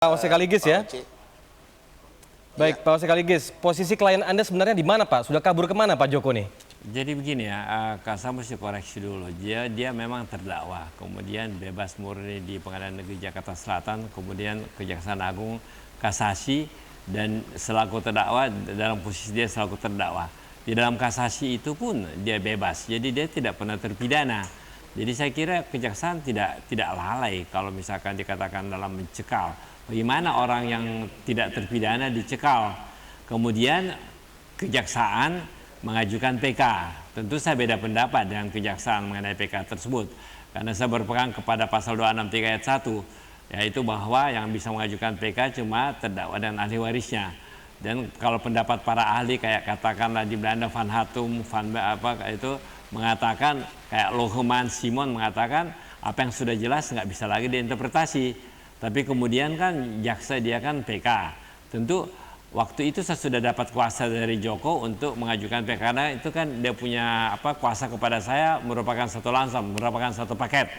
Pak Sekaligus ya. Baik, Pak Sekaligus, posisi klien Anda sebenarnya di mana, Pak? Sudah kabur kemana Pak Joko nih? Jadi begini ya, Kak, saya mesti koreksi dulu. Dia memang terdakwa, kemudian bebas murni di Pengadilan Negeri Jakarta Selatan, kemudian Kejaksaan Agung kasasi, dan selaku terdakwa dalam posisi dia selaku terdakwa. Di dalam kasasi itu pun dia bebas, jadi dia tidak pernah terpidana. Jadi saya kira kejaksaan tidak lalai kalau misalkan dikatakan dalam mencekal. Bagaimana orang yang tidak terpidana dicekal, kemudian kejaksaan mengajukan PK. Tentu saya beda pendapat dengan kejaksaan mengenai PK tersebut. Karena saya berpegang kepada pasal 263 ayat 1, yaitu bahwa yang bisa mengajukan PK cuma terdakwa dan ahli warisnya. Dan kalau pendapat para ahli kayak katakanlah di Belanda Van Hatum, mengatakan kayak Loheman Simon mengatakan apa yang sudah jelas nggak bisa lagi diinterpretasi. Tapi kemudian kan jaksa dia kan PK. Tentu waktu itu saya sudah dapat kuasa dari Joko untuk mengajukan PK, karena itu kan dia punya kuasa kepada saya merupakan satu langsung, merupakan satu paket.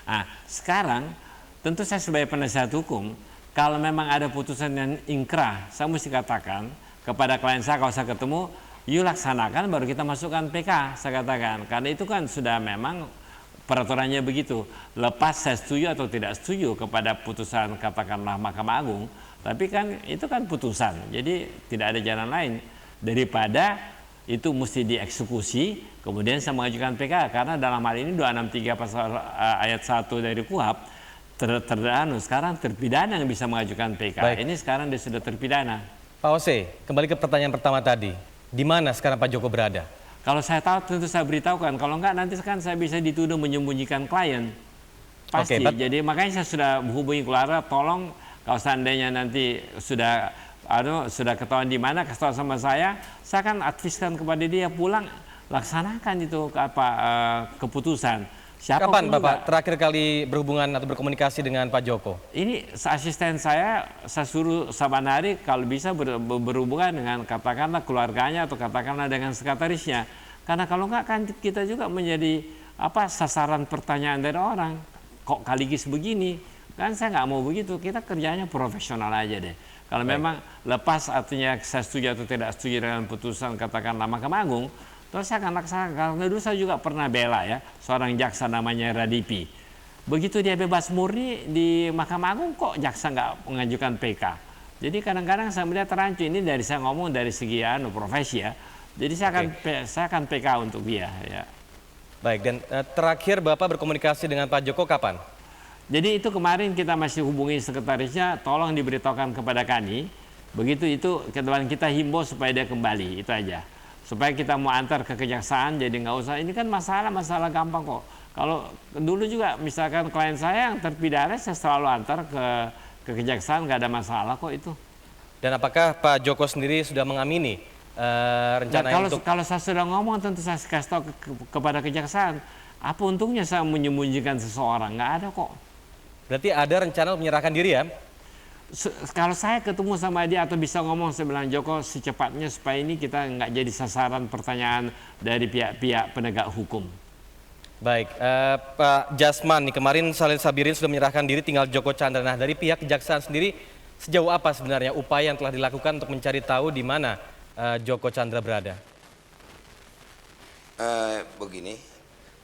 Nah, sekarang tentu saya sebagai penasihat hukum, kalau memang ada putusan yang ingkrah, saya mesti katakan kepada klien saya kalau saya ketemu, yuk laksanakan baru kita masukkan PK, saya katakan. Karena itu kan sudah memang peraturannya begitu. Lepas saya setuju atau tidak setuju kepada putusan katakanlah Mahkamah Agung, tapi kan itu kan putusan. Jadi tidak ada jalan lain daripada itu mesti dieksekusi, kemudian saya mengajukan PK. Karena dalam hal ini 263 pasal ayat 1 dari KUHP sekarang terpidana yang bisa mengajukan PK. Baik. Ini sekarang dia sudah terpidana. Pak Ose, kembali ke pertanyaan pertama tadi. Di mana sekarang Pak Joko berada? Kalau saya tahu tentu saya beritahukan, kalau enggak nanti kan saya bisa dituduh menyembunyikan klien. Pasti, jadi makanya saya sudah menghubungi keluarga, tolong kalau seandainya nanti sudah ketahuan di mana, kasih tahu sama saya akan adviskan kepada dia pulang, laksanakan itu keputusan. Kapan Bapak terakhir kali berhubungan atau berkomunikasi dengan Pak Joko? Ini asisten saya suruh saban hari kalau bisa berhubungan dengan katakanlah keluarganya atau katakanlah dengan sekretarisnya. Karena kalau enggak kan kita juga menjadi sasaran pertanyaan dari orang. Kok Kaligis begini? Kan saya nggak mau begitu. Kita kerjanya profesional aja deh. Kalau memang lepas artinya saya setuju atau tidak setuju dengan putusan katakanlah Mahkamah Agung, terus saya akan laksanakan. Karena dulu saya juga pernah bela ya seorang jaksa namanya Radipi. Begitu dia bebas murni di Mahkamah Agung, kok jaksa nggak mengajukan PK. Jadi kadang-kadang saya melihat rancu ini dari saya ngomong dari segi profesi ya. Jadi saya akan PK untuk dia ya. Baik, dan terakhir Bapak berkomunikasi dengan Pak Joko kapan? Jadi itu kemarin kita masih hubungi sekretarisnya, tolong diberitahukan kepada kami. Begitu itu kedepan kita himbau supaya dia kembali, itu aja. Supaya kita mau antar ke kejaksaan, jadi nggak usah, ini kan masalah gampang kok. Kalau dulu juga misalkan klien saya yang terpidana, saya selalu antar ke kejaksaan, nggak ada masalah kok itu. Dan apakah Pak Joko sendiri sudah mengamini rencana itu? Kalau saya sudah ngomong tentu saya kasih tahu kepada kejaksaan. Apa untungnya saya menyembunyikan seseorang? Nggak ada kok. Berarti ada rencana menyerahkan diri ya? Kalau saya ketemu sama dia atau bisa ngomong, saya bilang Joko secepatnya supaya ini kita nggak jadi sasaran pertanyaan dari pihak-pihak penegak hukum. Baik, Pak Jasman nih kemarin Salil Sabirin sudah menyerahkan diri, tinggal Joko Chandra. Nah dari pihak kejaksaan sendiri sejauh apa sebenarnya upaya yang telah dilakukan untuk mencari tahu di mana Joko Chandra berada? Begini,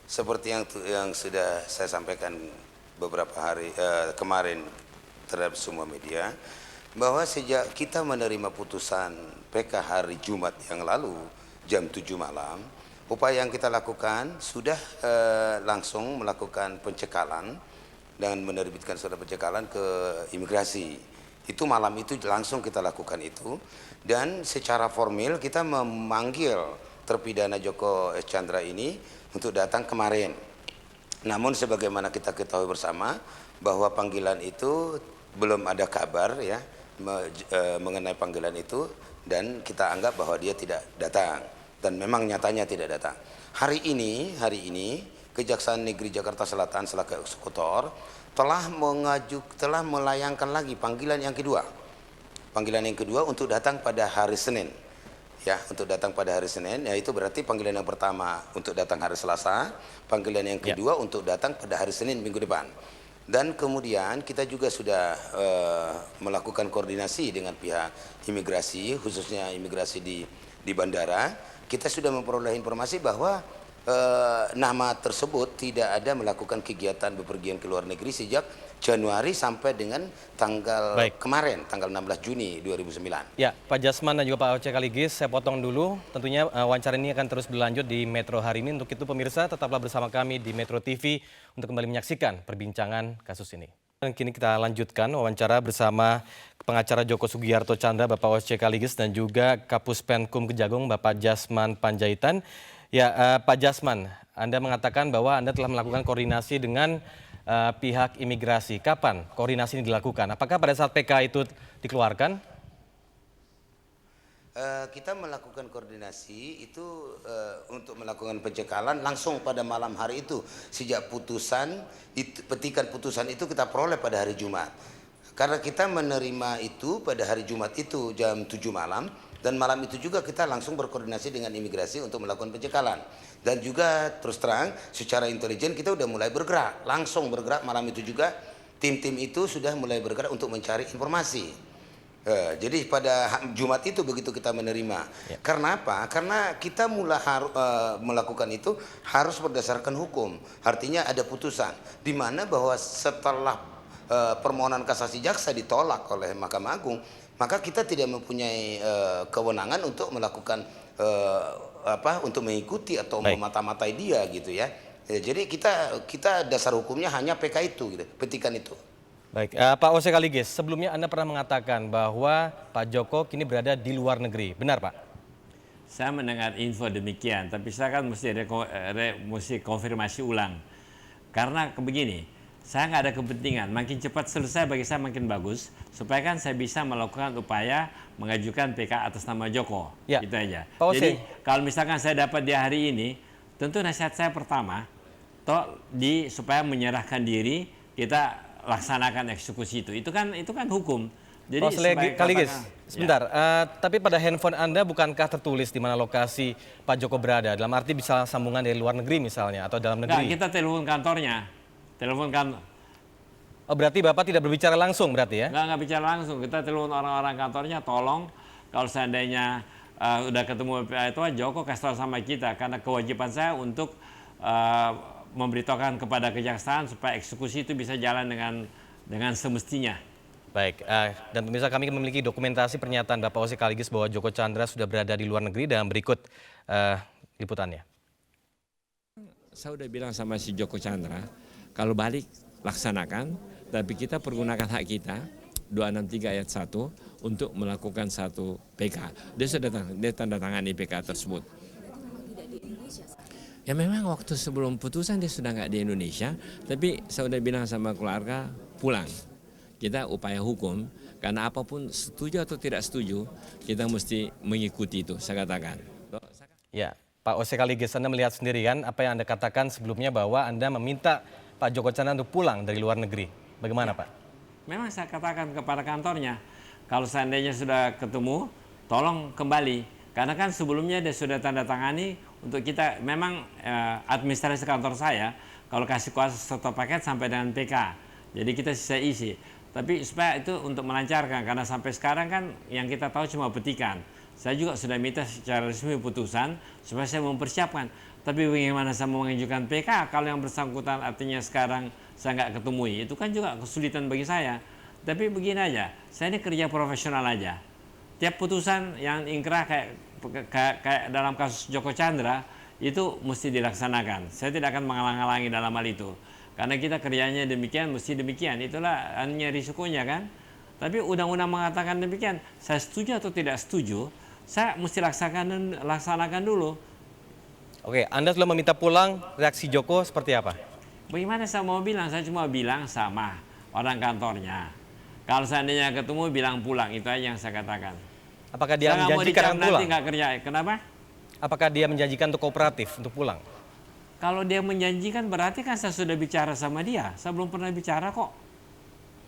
seperti yang sudah saya sampaikan beberapa hari kemarin terhadap semua media, bahwa sejak kita menerima putusan PK hari Jumat yang lalu jam 7 malam, upaya yang kita lakukan sudah langsung melakukan pencekalan dan menerbitkan surat pencekalan ke imigrasi. Itu malam itu langsung kita lakukan itu, dan secara formil kita memanggil terpidana Joko Chandra ini untuk datang kemarin. Namun sebagaimana kita ketahui bersama bahwa panggilan itu belum ada kabar ya mengenai panggilan itu, dan kita anggap bahwa dia tidak datang, dan memang nyatanya tidak datang. Hari ini Kejaksaan Negeri Jakarta Selatan selaku eksekutor telah melayangkan lagi panggilan yang kedua. Panggilan yang kedua untuk datang pada hari Senin. Ya, untuk datang pada hari Senin, yaitu berarti panggilan yang pertama untuk datang hari Selasa, panggilan yang kedua untuk datang pada hari Senin minggu depan. Dan kemudian kita juga sudah melakukan koordinasi dengan pihak imigrasi, khususnya imigrasi di bandara. Kita sudah memperoleh informasi bahwa nama tersebut tidak ada melakukan kegiatan bepergian ke luar negeri sejak Januari sampai dengan tanggal kemarin, tanggal 16 Juni 2009. Ya, Pak Jasman dan juga Pak Oce Kaligis, saya potong dulu. Tentunya wawancara ini akan terus berlanjut di Metro hari ini. Untuk itu pemirsa, tetaplah bersama kami di Metro TV untuk kembali menyaksikan perbincangan kasus ini. Dan kini kita lanjutkan wawancara bersama pengacara Joko Sugiarto Tjandra, Bapak Oce Kaligis, dan juga Kapus Penkum Kejagung, Bapak Jasman Panjaitan. Ya, Pak Jasman, Anda mengatakan bahwa Anda telah melakukan koordinasi dengan pihak imigrasi. Kapan koordinasi ini dilakukan? Apakah pada saat PK itu dikeluarkan? Kita melakukan koordinasi itu untuk melakukan pencekalan langsung pada malam hari itu. Sejak putusan, petikan putusan itu kita peroleh pada hari Jumat. Karena kita menerima itu pada hari Jumat itu jam 7 malam. Dan malam itu juga kita langsung berkoordinasi dengan imigrasi untuk melakukan pencekalan. Dan juga terus terang secara intelijen kita udah mulai bergerak. Langsung bergerak malam itu juga tim-tim itu sudah mulai bergerak untuk mencari informasi. Jadi pada Jumat itu begitu kita menerima. Ya. Karena apa? Karena kita mulai melakukan itu harus berdasarkan hukum. Artinya ada putusan. Di mana bahwa setelah permohonan kasasi jaksa ditolak oleh Mahkamah Agung, maka kita tidak mempunyai kewenangan untuk melakukan untuk mengikuti atau memata-matai dia gitu ya. Jadi kita dasar hukumnya hanya PK itu gitu, petikan itu. Baik, Pak Oce Kaligis, sebelumnya Anda pernah mengatakan bahwa Pak Joko kini berada di luar negeri, benar Pak? Saya mendengar info demikian, tapi saya kan mesti konfirmasi ulang. Karena begini, saya nggak ada kepentingan, makin cepat selesai bagi saya makin bagus, supaya kan saya bisa melakukan upaya mengajukan PK atas nama Joko, ya. Itu aja. Jadi kalau misalkan saya dapat di hari ini, tentu nasihat saya pertama, supaya menyerahkan diri, kita laksanakan eksekusi itu kan hukum. Jadi Kaligis, sebentar, tapi pada handphone Anda bukankah tertulis di mana lokasi Pak Joko berada? Dalam arti bisa sambungan dari luar negeri misalnya atau dalam negeri? Nggak, kita telepon kantornya. Oh, berarti Bapak tidak berbicara langsung berarti ya? Nggak bicara langsung, kita telepon orang-orang kantornya, tolong kalau seandainya udah ketemu itu Joko kasih tahu sama kita, karena kewajiban saya untuk memberitahukan kepada kejaksaan supaya eksekusi itu bisa jalan dengan semestinya. Baik, dan pemirsa kami memiliki dokumentasi pernyataan Bapak Oce Kaligis bahwa Joko Tjandra sudah berada di luar negeri dan berikut liputannya. Saya udah bilang sama si Joko Tjandra, kalau balik laksanakan, tapi kita pergunakan hak kita 263 ayat 1 untuk melakukan satu PK. Dia tanda tangani PK tersebut. Ya memang waktu sebelum putusan dia sudah nggak di Indonesia, tapi saya udah bilang sama keluarga pulang. Kita upaya hukum, karena apapun setuju atau tidak setuju, kita mesti mengikuti itu, saya katakan. Ya, Pak Oce Kaligis, Anda melihat sendiri kan apa yang Anda katakan sebelumnya bahwa Anda meminta Pak Joko Tjandra untuk pulang dari luar negeri. Bagaimana Pak? Memang saya katakan kepada kantornya, kalau seandainya sudah ketemu, tolong kembali. Karena kan sebelumnya dia sudah tanda tangani untuk kita, memang administrasi kantor saya, kalau kasih kuasa satu paket sampai dengan PK. Jadi kita sisa isi. Tapi supaya itu untuk melancarkan, karena sampai sekarang kan yang kita tahu cuma petikan. Saya juga sudah minta secara resmi putusan supaya saya mempersiapkan. Tapi bagaimana saya mau mengajukan PK kalau yang bersangkutan artinya sekarang saya nggak ketemui. Itu kan juga kesulitan bagi saya. Tapi begini aja, saya ini kerja profesional aja. Tiap putusan yang ingkrah kayak dalam kasus Joko Tjandra itu mesti dilaksanakan. Saya tidak akan menghalang-halangi dalam hal itu. Karena kita kerjanya demikian, mesti demikian. Itulah hanya risikonya kan. Tapi undang-undang mengatakan demikian. Saya setuju atau tidak setuju, saya mesti laksanakan dulu. Oke, Anda sudah meminta pulang, reaksi Joko seperti apa? Bagaimana saya mau bilang? Saya cuma bilang sama orang kantornya. Kalau seandainya ketemu bilang pulang, itu aja yang saya katakan. Apakah dia menjanjikan pulang? Nanti nggak kerja. Kenapa? Apakah dia menjanjikan untuk kooperatif untuk pulang? Kalau dia menjanjikan berarti kan saya sudah bicara sama dia. Saya belum pernah bicara kok.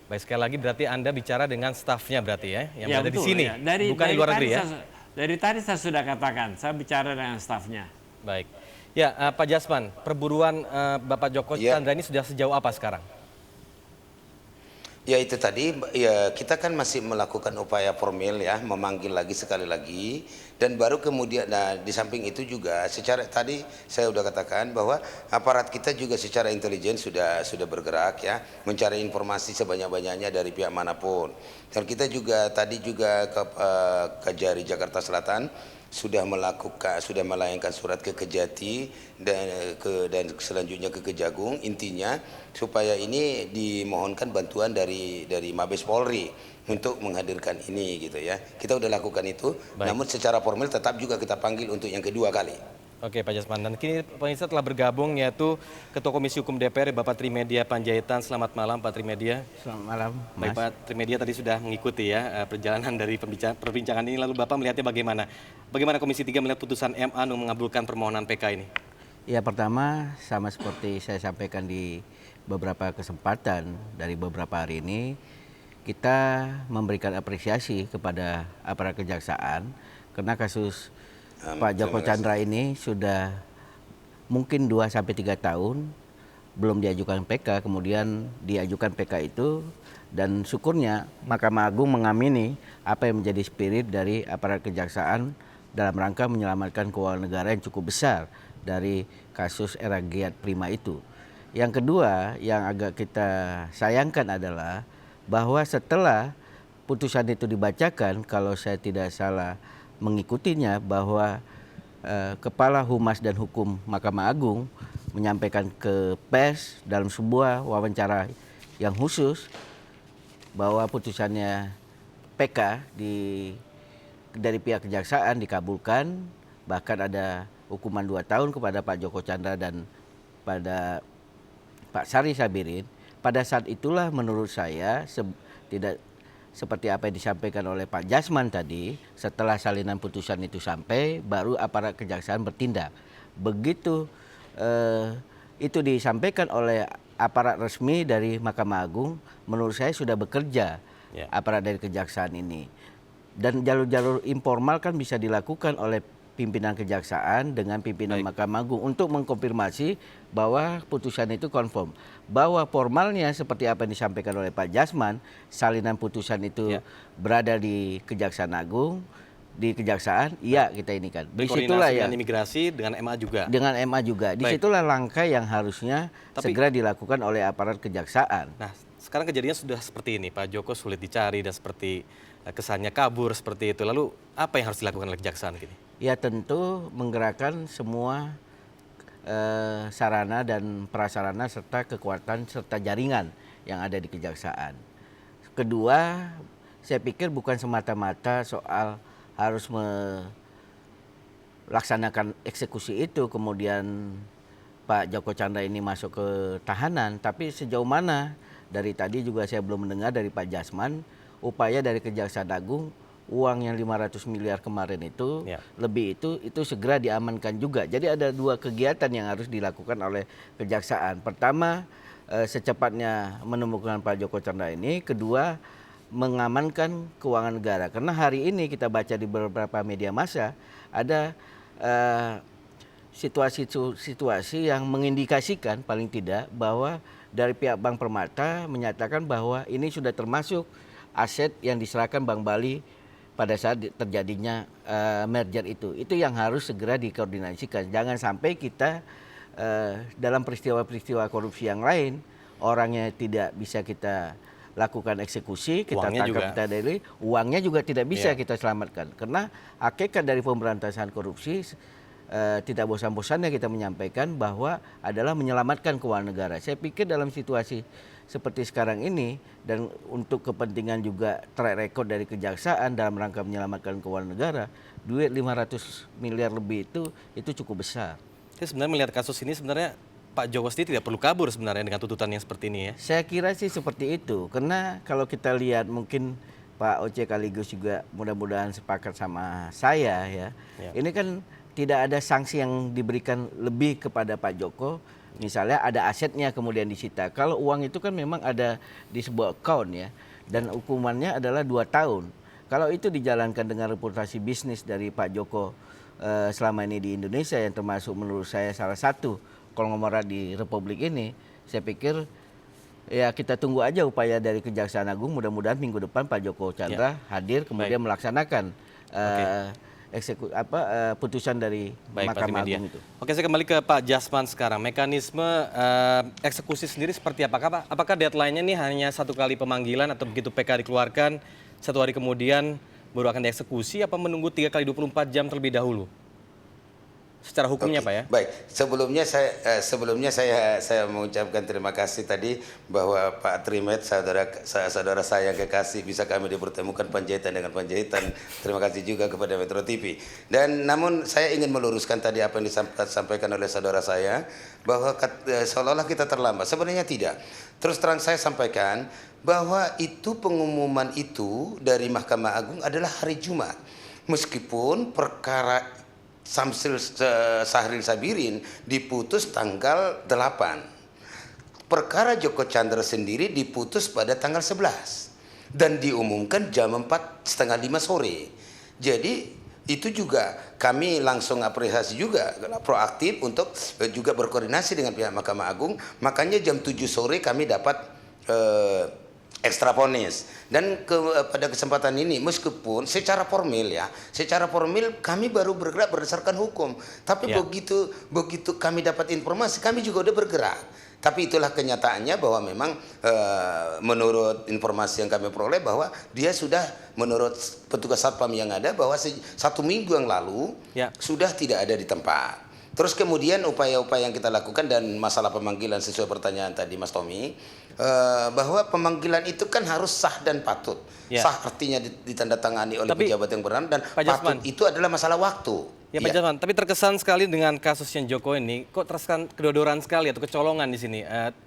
Baik, sekali lagi berarti Anda bicara dengan stafnya berarti ya, yang ya, berada betul, di sini, ya. bukan di luar negeri ya? Dari tadi saya sudah katakan, saya bicara dengan stafnya. Baik. Ya, Pak Jasman, perburuan Bapak Joko Tjandra ini sudah sejauh apa sekarang? Ya itu tadi, ya kita kan masih melakukan upaya formil ya, memanggil lagi sekali lagi, dan baru kemudian, nah di samping itu juga secara tadi saya sudah katakan bahwa aparat kita juga secara intelijen sudah bergerak ya, mencari informasi sebanyak-banyaknya dari pihak manapun. Dan kita juga tadi juga ke Kejari Jakarta Selatan sudah melayangkan surat ke Kejati dan selanjutnya ke Kejagung, intinya supaya ini dimohonkan bantuan dari Mabes Polri untuk menghadirkan ini gitu ya. Kita udah lakukan itu. Baik. Namun secara formal tetap juga kita panggil untuk yang kedua kali. Oke Pak Jasman, dan kini pemirsa telah bergabung yaitu Ketua Komisi Hukum DPR Bapak Trimedia Panjaitan. Selamat malam Pak Trimedia. Selamat malam, Baik Mas. Pak Trimedia tadi sudah mengikuti ya perjalanan dari perbincangan ini, lalu Bapak melihatnya bagaimana? Bagaimana Komisi 3 melihat putusan MA untuk mengabulkan permohonan PK ini? Ya pertama sama seperti saya sampaikan di beberapa kesempatan dari beberapa hari ini, kita memberikan apresiasi kepada aparat kejaksaan karena kasus Pak Joko Chandra ini sudah mungkin 2-3 tahun belum diajukan PK, kemudian diajukan PK itu, dan syukurnya Mahkamah Agung mengamini apa yang menjadi spirit dari aparat kejaksaan dalam rangka menyelamatkan keuangan negara yang cukup besar dari kasus era Giat Prima itu. Yang kedua yang agak kita sayangkan adalah bahwa setelah putusan itu dibacakan, kalau saya tidak salah mengikutinya, bahwa Kepala Humas dan Hukum Mahkamah Agung menyampaikan ke pers dalam sebuah wawancara yang khusus bahwa putusannya PK dari pihak kejaksaan dikabulkan, bahkan ada hukuman 2 tahun kepada Pak Joko Chandra dan pada Pak Sari Sabirin. Pada saat itulah menurut saya tidak seperti apa yang disampaikan oleh Pak Jasman tadi, setelah salinan putusan itu sampai, baru aparat kejaksaan bertindak. Begitu itu disampaikan oleh aparat resmi dari Mahkamah Agung, menurut saya sudah bekerja aparat dari kejaksaan ini. Dan jalur-jalur informal kan bisa dilakukan oleh pimpinan kejaksaan dengan pimpinan Mahkamah Agung untuk mengkonfirmasi bahwa putusan itu konform. Bahwa formalnya seperti apa yang disampaikan oleh Pak Jasman, salinan putusan itu berada di Kejaksaan Agung, di kejaksaan, iya kita ini kan. Disitulah ya. Dengan imigrasi, dengan MA juga. Dengan MA juga. Disitulah langkah yang harusnya segera dilakukan oleh aparat kejaksaan. Nah, sekarang kejadiannya sudah seperti ini, Pak Joko sulit dicari dan seperti kesannya kabur seperti itu. Lalu apa yang harus dilakukan oleh kejaksaan gini? Ya tentu menggerakkan semua sarana dan prasarana serta kekuatan serta jaringan yang ada di kejaksaan. Kedua, saya pikir bukan semata-mata soal harus melaksanakan eksekusi itu kemudian Pak Joko Chandra ini masuk ke tahanan, tapi sejauh mana dari tadi juga saya belum mendengar dari Pak Jasman upaya dari Kejaksaan Agung uang yang 500 miliar kemarin itu lebih itu segera diamankan juga. Jadi ada 2 kegiatan yang harus dilakukan oleh kejaksaan. Pertama, secepatnya menemukan Pak Joko Chandra ini. Kedua, mengamankan keuangan negara. Karena hari ini kita baca di beberapa media massa ada situasi yang mengindikasikan paling tidak bahwa dari pihak Bank Permata menyatakan bahwa ini sudah termasuk aset yang diserahkan Bank Bali pada saat terjadinya merger itu yang harus segera dikoordinasikan. Jangan sampai kita dalam peristiwa-peristiwa korupsi yang lain orangnya tidak bisa kita lakukan eksekusi, kita tangkap, kita dari uangnya juga tidak bisa kita selamatkan. Karena hakikat dari pemberantasan korupsi tidak bosan-bosannya kita menyampaikan bahwa adalah menyelamatkan keuangan negara. Saya pikir dalam situasi seperti sekarang ini dan untuk kepentingan juga track record dari kejaksaan dalam rangka menyelamatkan keuangan negara, duit 500 miliar lebih itu cukup besar. Jadi sebenarnya melihat kasus ini sebenarnya Pak Joko sendiri tidak perlu kabur sebenarnya dengan tuntutan yang seperti ini ya? Saya kira sih seperti itu, karena kalau kita lihat mungkin Pak Oce Kaligus juga mudah-mudahan sepakat sama saya ya. Ini kan tidak ada sanksi yang diberikan lebih kepada Pak Joko. Misalnya ada asetnya kemudian disita. Kalau uang itu kan memang ada di sebuah account ya. Dan hukumannya adalah 2 tahun. Kalau itu dijalankan dengan reputasi bisnis dari Pak Joko selama ini di Indonesia yang termasuk menurut saya salah satu konglomerat di Republik ini, saya pikir Ya, kita tunggu aja upaya dari Kejaksaan Agung. Mudah-mudahan minggu depan Pak Joko Chandra hadir kemudian melaksanakan putusan dari Baik, Pak Mahkamah Trimedia. Agung itu. Oke, saya kembali ke Pak Jasman sekarang. Mekanisme eksekusi sendiri seperti apa? Apakah deadline-nya ini hanya 1 kali pemanggilan atau begitu PK dikeluarkan 1 hari kemudian baru akan dieksekusi, apa menunggu 3 kali 24 jam terlebih dahulu? Secara hukumnya, Oke, Pak ya? baik. Sebelumnya saya mengucapkan terima kasih tadi bahwa Pak Trimet, saudara saya yang kekasih, bisa kami dipertemukan Panjaitan dengan Panjaitan. Terima kasih juga kepada Metro TV. Dan namun saya ingin meluruskan tadi apa yang disampaikan oleh saudara saya bahwa seolah-olah kita terlambat. Sebenarnya tidak. Terus terang saya sampaikan bahwa itu pengumuman itu dari Mahkamah Agung adalah hari Jumat. Meskipun perkara Sahril Sabirin diputus tanggal 8. Perkara Joko Chandra sendiri diputus pada tanggal 11 dan diumumkan jam 4:30 sore. Jadi itu juga kami langsung apresiasi juga, proaktif untuk juga berkoordinasi dengan pihak Mahkamah Agung. Makanya jam 7 sore kami dapat ekstra vonis. Dan pada kesempatan ini meskipun secara formal kami baru bergerak berdasarkan hukum, tapi begitu kami dapat informasi kami juga udah bergerak. Tapi itulah kenyataannya bahwa memang menurut informasi yang kami peroleh bahwa dia sudah menurut petugas satpam yang ada bahwa 1 minggu yang lalu sudah tidak ada di tempat. Terus kemudian upaya-upaya yang kita lakukan dan masalah pemanggilan sesuai pertanyaan tadi Mas Tommy, bahwa pemanggilan itu kan harus sah dan patut. Sah artinya ditandatangani oleh pejabat yang berwenang, dan patut itu adalah masalah waktu. Ya Pak Jasman, tapi terkesan sekali dengan kasusnya Joko ini, kok terkesan kedodoran sekali atau kecolongan di sini.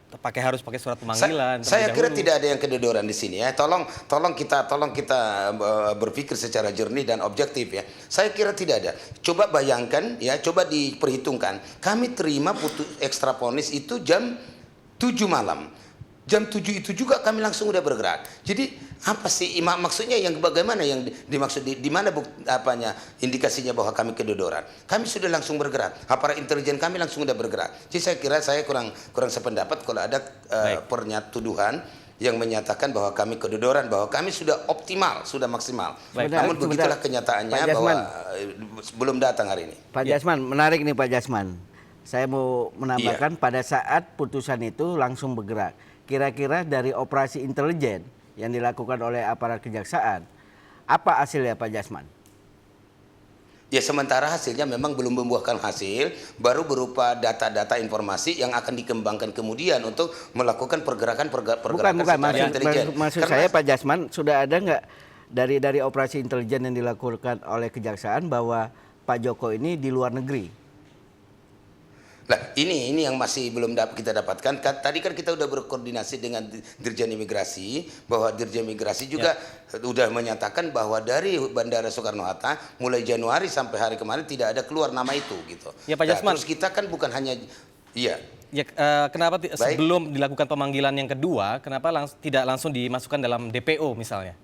Harus pakai surat pemanggilan. Saya kira tidak ada yang kedodoran di sini ya. Tolong kita berpikir secara jernih dan objektif ya. Saya kira tidak ada. Coba bayangkan ya, coba diperhitungkan. Kami terima putus ekstra vonis itu jam 7 malam. Jam 7 itu juga kami langsung udah bergerak. Jadi apa sih maksudnya, yang bagaimana yang dimaksud, di mana indikasinya bahwa kami kedodoran? Kami sudah langsung bergerak. Aparat intelijen kami langsung udah bergerak. Jadi saya kira saya kurang sependapat kalau ada tuduhan yang menyatakan bahwa kami kedodoran, bahwa kami sudah optimal, sudah maksimal. Namun begitulah kenyataannya bahwa belum datang hari ini. Pak Jasman, menarik nih Pak Jasman. Saya mau menambahkan pada saat putusan itu langsung bergerak. Kira-kira dari operasi intelijen yang dilakukan oleh aparat kejaksaan, apa hasilnya Pak Jasman? Ya, sementara hasilnya memang belum membuahkan hasil, baru berupa data-data informasi yang akan dikembangkan kemudian untuk melakukan pergerakan intelijen. Maksud saya Pak Jasman, sudah ada nggak dari operasi intelijen yang dilakukan oleh kejaksaan bahwa Pak Joko ini di luar negeri? Nah, ini yang masih belum kita dapatkan. Tadi kan kita udah berkoordinasi dengan Dirjen Imigrasi, bahwa Dirjen Imigrasi juga udah menyatakan bahwa dari Bandara Soekarno-Hatta mulai Januari sampai hari kemarin tidak ada keluar nama itu gitu. Ya Pak Jasman. Terus kita kan bukan hanya kenapa sebelum dilakukan pemanggilan yang kedua, kenapa tidak langsung dimasukkan dalam DPO misalnya?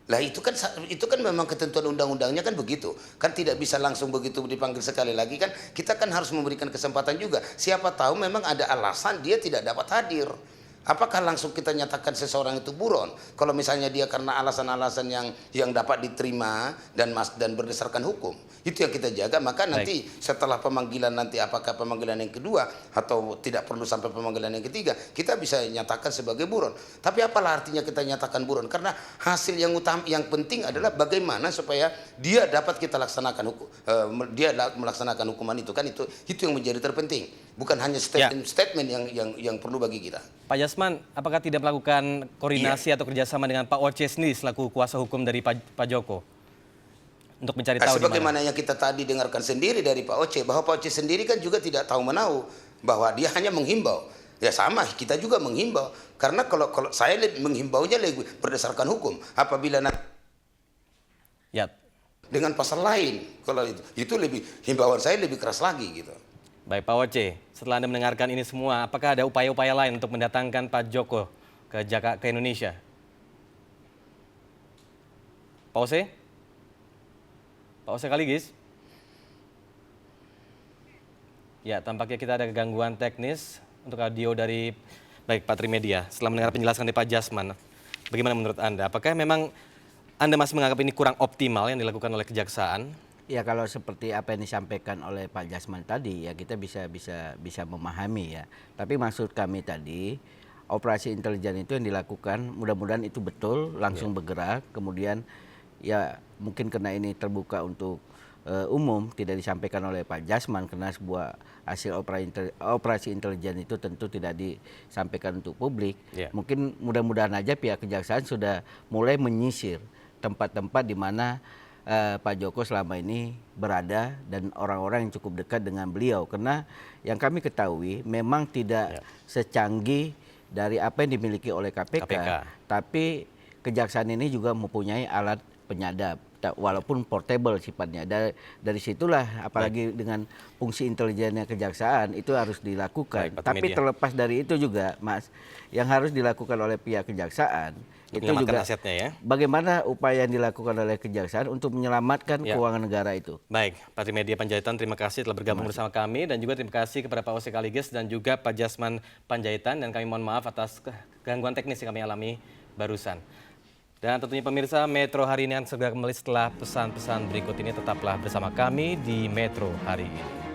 Lah itu kan memang ketentuan undang-undangnya kan begitu. Kan tidak bisa langsung begitu dipanggil sekali lagi kan. Kita kan harus memberikan kesempatan juga. Siapa tahu memang ada alasan dia tidak dapat hadir. Apakah langsung kita nyatakan seseorang itu buron? Kalau misalnya dia karena alasan-alasan yang dapat diterima dan berdasarkan hukum, itu yang kita jaga. Maka nanti setelah pemanggilan nanti, apakah pemanggilan yang kedua atau tidak perlu sampai pemanggilan yang ketiga, kita bisa nyatakan sebagai buron. Tapi apalah artinya kita nyatakan buron? Karena hasil yang penting adalah bagaimana supaya dia dapat kita laksanakan dia melaksanakan hukuman itu kan, itu yang menjadi terpenting. Bukan hanya statement yang perlu bagi kita. Pak Jasman, apakah tidak melakukan koordinasi atau kerjasama dengan Pak Oce sendiri selaku kuasa hukum dari Pak Joko untuk mencari tahu sebagaimana yang kita tadi dengarkan sendiri dari Pak Oce, bahwa Pak Oce sendiri kan juga tidak tahu menahu, bahwa dia hanya menghimbau. Ya sama, kita juga menghimbau. Karena kalau saya menghimbaunya lebih berdasarkan hukum. Apabila dengan pasal lain, kalau itu lebih, himbauan saya lebih keras lagi gitu. Baik Pak Oce, setelah Anda mendengarkan ini semua, apakah ada upaya-upaya lain untuk mendatangkan Pak Joko ke Indonesia? Pak Oce? Pak Oce Kaligis? Ya, tampaknya kita ada gangguan teknis untuk audio dari Baik, Pak Trimedia, setelah mendengar penjelasan dari Pak Jasman, bagaimana menurut Anda? Apakah memang Anda masih menganggap ini kurang optimal yang dilakukan oleh kejaksaan? Ya kalau seperti apa yang disampaikan oleh Pak Jasman tadi ya kita bisa memahami ya. Tapi maksud kami tadi operasi intelijen itu yang dilakukan mudah-mudahan itu betul langsung bergerak kemudian ya mungkin karena ini terbuka untuk umum tidak disampaikan oleh Pak Jasman karena sebuah hasil operasi intelijen itu tentu tidak disampaikan untuk publik. Ya. Mungkin mudah-mudahan aja pihak kejaksaan sudah mulai menyisir tempat-tempat di mana Pak Joko selama ini berada dan orang-orang yang cukup dekat dengan beliau karena yang kami ketahui memang tidak secanggih dari apa yang dimiliki oleh KPK. Tapi kejaksaan ini juga mempunyai alat penyadap walaupun portable sifatnya. Dari situlah apalagi dengan fungsi intelijennya kejaksaan itu harus dilakukan. Baik, tapi terlepas dari itu juga Mas, yang harus dilakukan oleh pihak kejaksaan itu juga asetnya ya. bagaimana upaya yang dilakukan oleh kejaksaan untuk menyelamatkan keuangan negara itu. Baik, Pak Trimedia Panjaitan, terima kasih telah bergabung bersama kami dan juga terima kasih kepada Pak Ose Kaliges dan juga Pak Jasman Panjaitan dan kami mohon maaf atas gangguan teknis yang kami alami barusan. Dan tentunya pemirsa Metro hari ini akan segera kembali setelah pesan-pesan berikut ini. Tetaplah bersama kami di Metro hari ini.